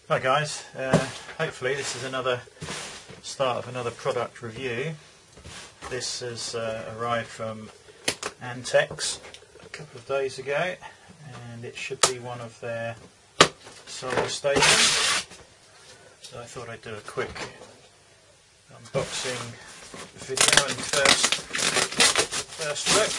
Hi guys, hopefully this is another start of another product review. This has arrived from Antex a couple of days ago, and it should be one of their solar stations. So I thought I'd do a quick unboxing video and first look.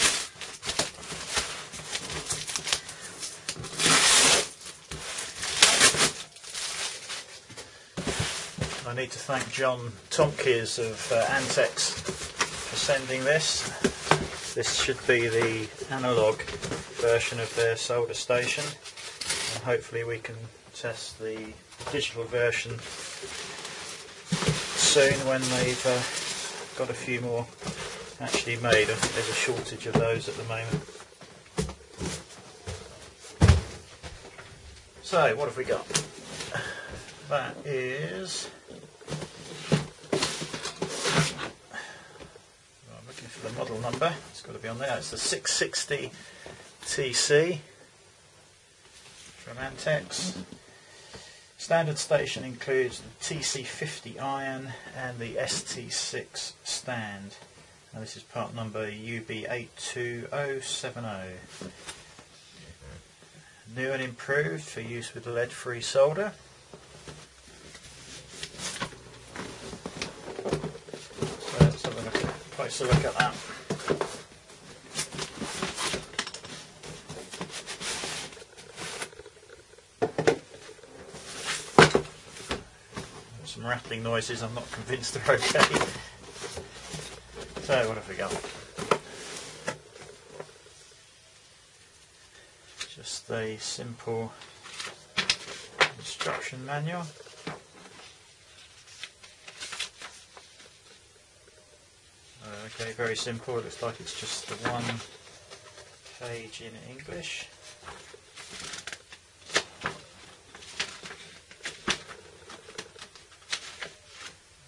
I need to thank John Tompkins of Antex for sending this. This should be the analogue version of their solder station, and hopefully we can test the digital version soon when they've got a few more actually made. I think there's a shortage of those at the moment. So what have we got? That is... the model number, it's got to be on there. It's the 660 TC from Antex. Standard station includes the TC50 iron and the ST6 stand. Now this is part number UB82070. New and improved for use with lead-free solder. So let's have a closer look at that. Some rattling noises, I'm not convinced they're okay. So what have we got? Just a simple instruction manual. Okay, very simple. It looks like it's just the one page in English.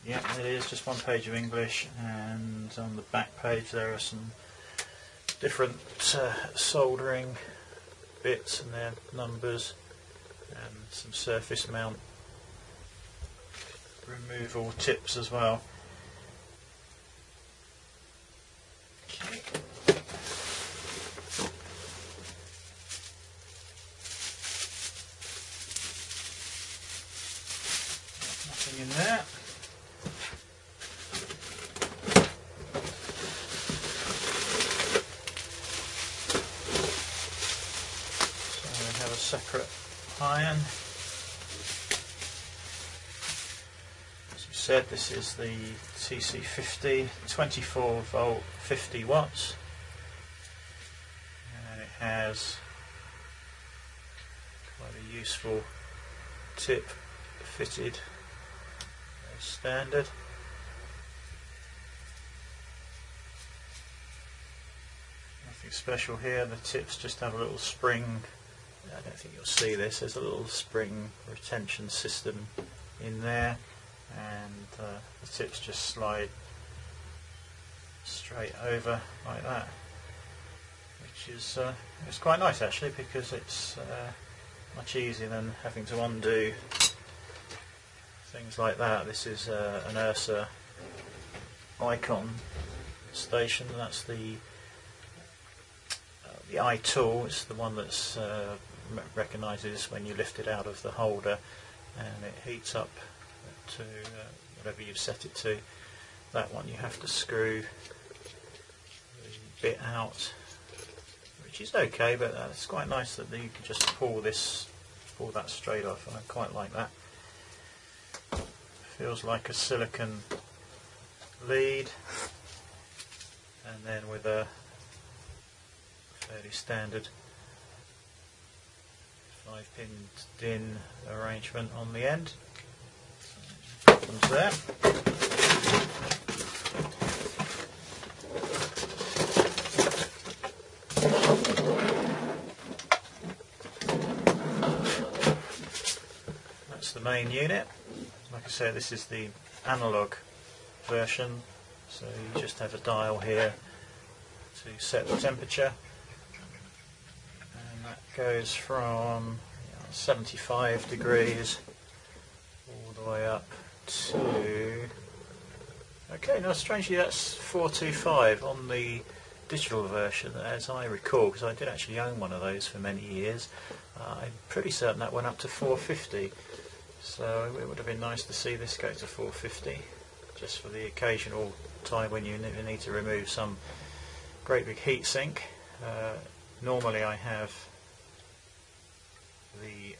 Yeah, it is just one page of English, and on the back page there are some different soldering bits and their numbers, and some surface mount removal tips as well. Nothing in there. So we have a separate iron. As we said, this is the TC50 24 volt 50 watts, and it has quite a useful tip fitted as standard. Nothing special here. The tips just have a little spring. I don't think you'll see this. There's a little spring retention system in there, and the tips just slide straight over like that, which is it's quite nice actually, because it's much easier than having to undo things like that. This is an Ursa icon station. That's the eye tool. It's the one that's recognises when you lift it out of the holder, and it heats up to whatever you've set it to. That one you have to screw the bit out, which is okay, but it's quite nice that you can just pull that straight off, and I quite like that. Feels like a silicon lead, and then with a fairly standard 5-pin DIN arrangement on the end. So, comes there. That's the main unit. Like I said, this is the analogue version, so you just have a dial here to set the temperature, and that goes from 75 degrees the way up to... Okay, now strangely that's 425 on the digital version, as I recall, because I did actually own one of those for many years. I'm pretty certain that went up to 450, so it would have been nice to see this go to 450, just for the occasional time when you need to remove some great big heat sink. Normally I have the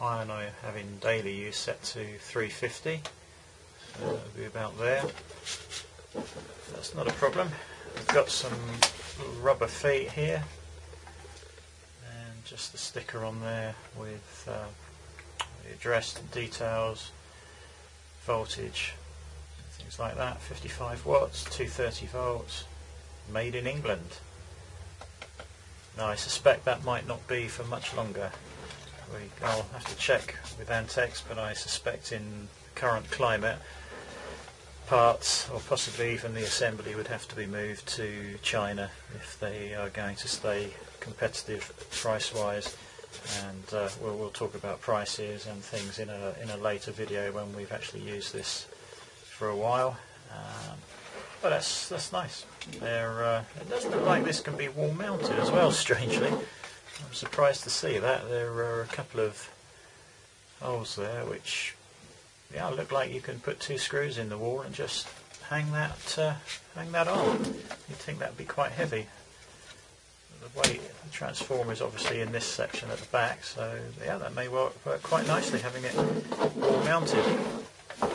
iron I have in daily use set to 350, so it'll be about there. That's not a problem. We've got some rubber feet here and just the sticker on there with the address, details, voltage, things like that. 55 watts, 230 volts, made in England. Now I suspect that might not be for much longer. I'll have to check with Antex, but I suspect in current climate parts, or possibly even the assembly, would have to be moved to China if they are going to stay competitive price-wise. And we'll talk about prices and things in a later video when we've actually used this for a while. But that's nice. It does look like this can be wall mounted as well, strangely. I'm surprised to see that. There are a couple of holes there which, yeah, look like you can put 2 screws in the wall and just hang that on. You'd think that would be quite heavy. The weight, the transformer is obviously in this section at the back, so yeah, that may work quite nicely, having it wall mounted. And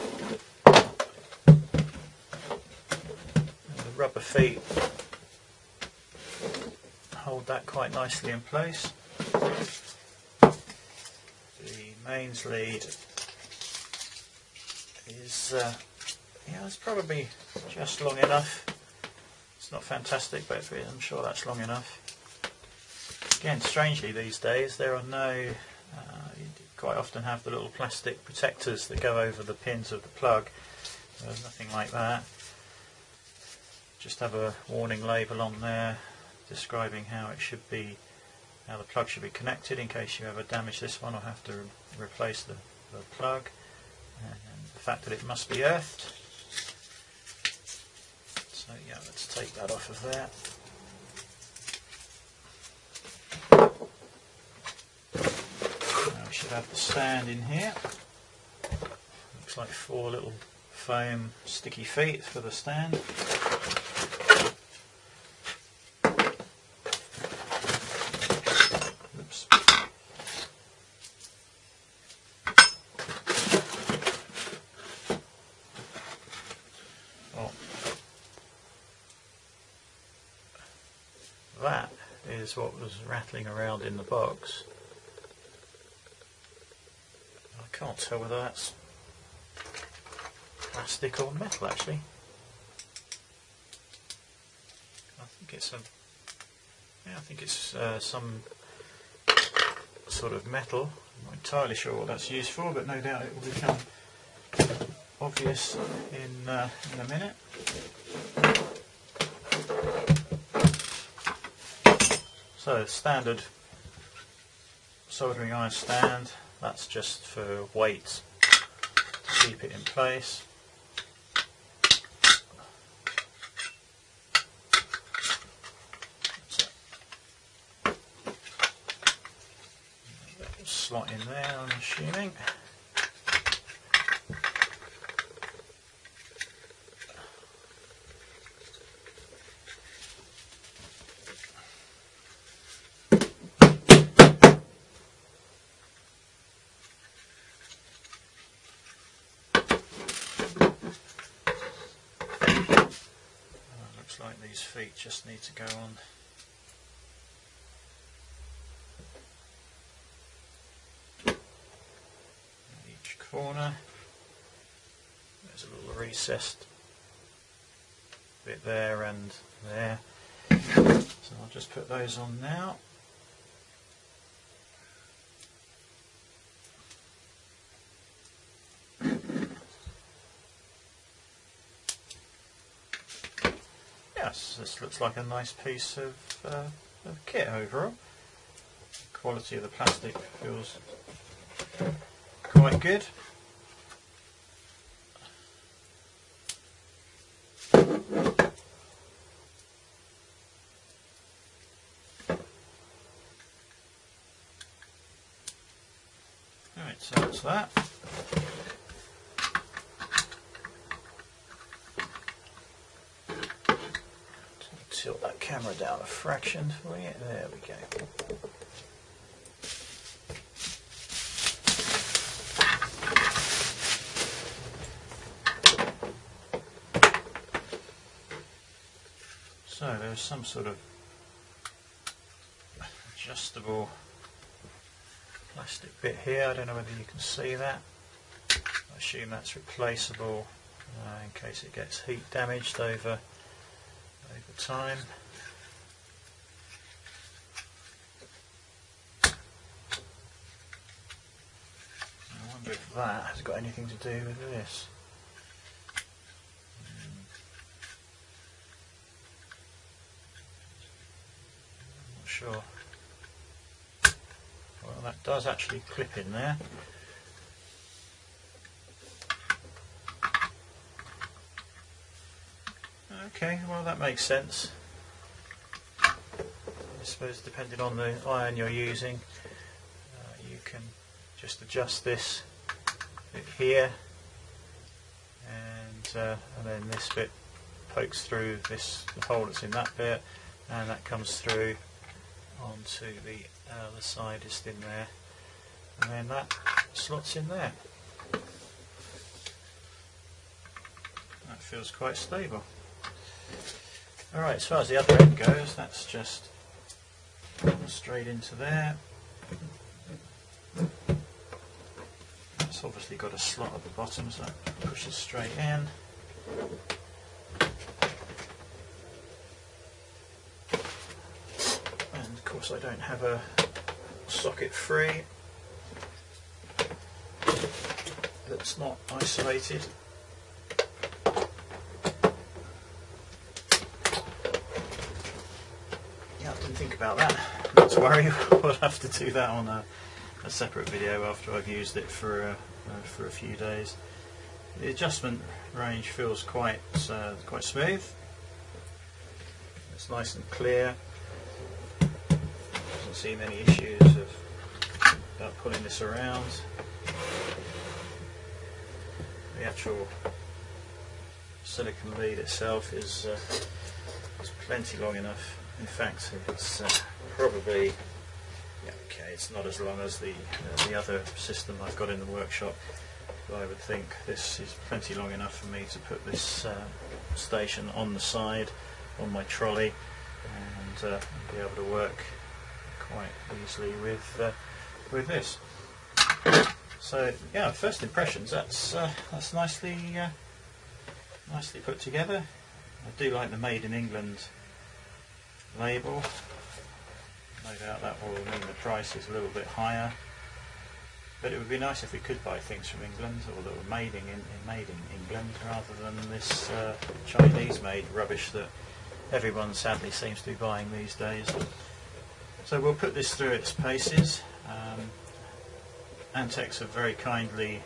the rubber feet hold that quite nicely in place. The mains lead is yeah, it's probably just long enough. It's not fantastic, but I'm sure that's long enough. Again, strangely these days there are no, you quite often have the little plastic protectors that go over the pins of the plug. There's nothing like that. Just have a warning label on there describing how it should be, how the plug should be connected in case you ever damage this one or have to replace the plug, and the fact that it must be earthed. So yeah, let's take that off of there. Now we should have the stand in here. Looks like 4 little foam sticky feet for the stand. Oops. Oh. That is what was rattling around in the box. I can't tell whether that's plastic or metal actually. I think it's some sort of metal. I'm not entirely sure what that's used for, but no doubt it will become obvious in a minute. So standard soldering iron stand, that's just for weight to keep it in place. Slot in there, I'm assuming. Looks like these feet just need to go on. Corner. There's a little recessed bit there and there, so I'll just put those on now. Yes, this looks like a nice piece of kit overall. The quality of the plastic feels quite good. Right, so that's that. Tilt that camera down a fraction for you. There we go. So there's some sort of adjustable plastic bit here. I don't know whether you can see that. I assume that's replaceable in case it gets heat damaged over time. I wonder if that has got anything to do with this. I'm not sure. Well, that does actually clip in there. Okay, well that makes sense. I suppose depending on the iron you're using, you can just adjust this bit here, and then this bit pokes through the hole that's in that bit, and that comes through onto the other side just in there, and then that slots in there. That feels quite stable. Alright, as far as the other end goes, that's just straight into there. That's obviously got a slot at the bottom, so that pushes straight in. And of course I don't have a socket free that's not isolated. Think about that, not to worry. We'll have to do that on a separate video after I've used it for a few days. The adjustment range feels quite smooth. It's nice and clear. Doesn't seem any issues about pulling this around. The actual silicone lead itself is plenty long enough. In fact, it's probably, okay, it's not as long as the other system I've got in the workshop, but I would think this is plenty long enough for me to put this station on the side on my trolley and be able to work quite easily with this. So yeah, first impressions, that's nicely put together. I do like the Made in England label. No doubt that will mean the price is a little bit higher, but it would be nice if we could buy things from England, or that were made in England, rather than this Chinese made rubbish that everyone sadly seems to be buying these days. So we'll put this through its paces. Antex have very kindly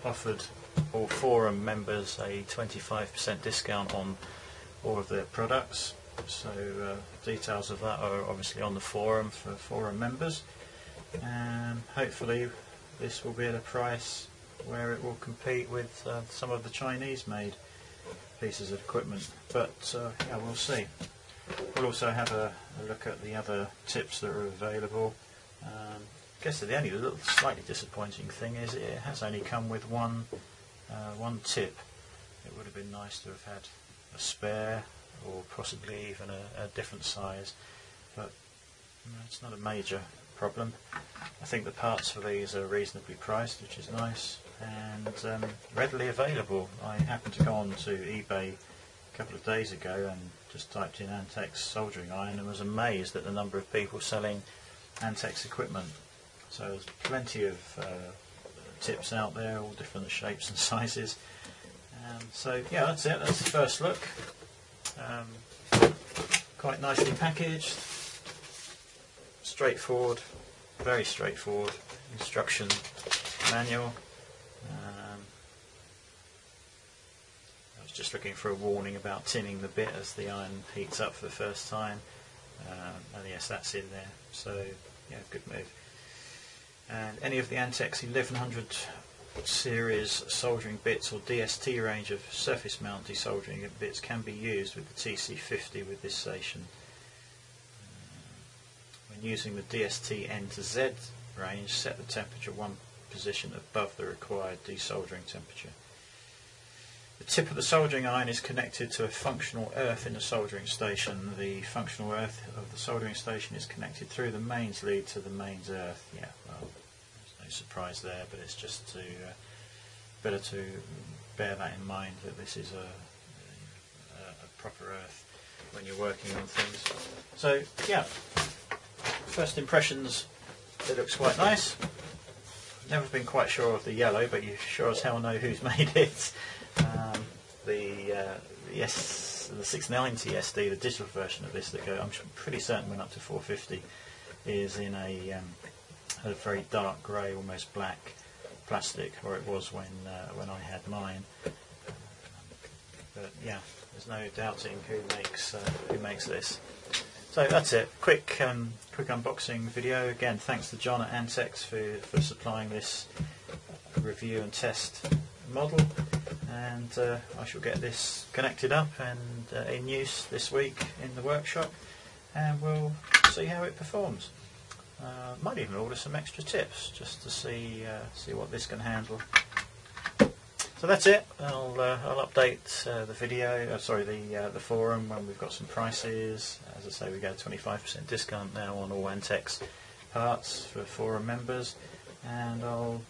offered all forum members a 25% discount on all of their products. So details of that are obviously on the forum for forum members, and hopefully this will be at a price where it will compete with some of the Chinese made pieces of equipment, but yeah, we'll see. We'll also have a look at the other tips that are available. I guess the only little slightly disappointing thing is it has only come with one tip. It would have been nice to have had a spare, or possibly even a different size, but it's not a major problem. I think the parts for these are reasonably priced, which is nice, and readily available. I happened to go on to eBay a couple of days ago and just typed in Antex soldering iron and was amazed at the number of people selling Antex equipment. So there's plenty of tips out there, all different shapes and sizes. So yeah, that's it, that's the first look. Quite nicely packaged, straightforward, very straightforward instruction manual. I was just looking for a warning about tinning the bit as the iron heats up for the first time, and yes, that's in there, so yeah, good move. And any of the Antex 1100 series soldering bits or DST range of surface mount desoldering bits can be used with the TC50 with this station. When using the DST N to Z range, set the temperature one position above the required desoldering temperature. The tip of the soldering iron is connected to a functional earth in the soldering station. The functional earth of the soldering station is connected through the mains lead to the mains earth. Yeah, well, there's no surprise there, but it's just to better to bear that in mind, that this is a proper earth when you're working on things. So yeah, first impressions, it looks quite nice. Never been quite sure of the yellow, but you sure as hell know who's made it. The 690 SD, the digital version of this, that I'm pretty certain went up to 450, is in a very dark grey, almost black plastic, or it was when I had mine. But yeah, there's no doubting who makes this. So that's it. Quick unboxing video. Again, thanks to John at Antex for supplying this review and test model, and I shall get this connected up and in use this week in the workshop, and we'll see how it performs. Might even order some extra tips just to see what this can handle. So that's it. I'll update the video, the forum when we've got some prices. As I say, we get a 25% discount now on all Antex parts for forum members, and I'll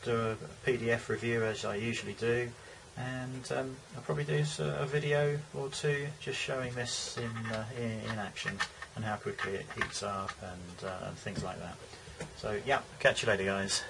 do a PDF review as I usually do, and I'll probably do a video or two just showing this in action and how quickly it heats up and things like that. So yeah, catch you later, guys.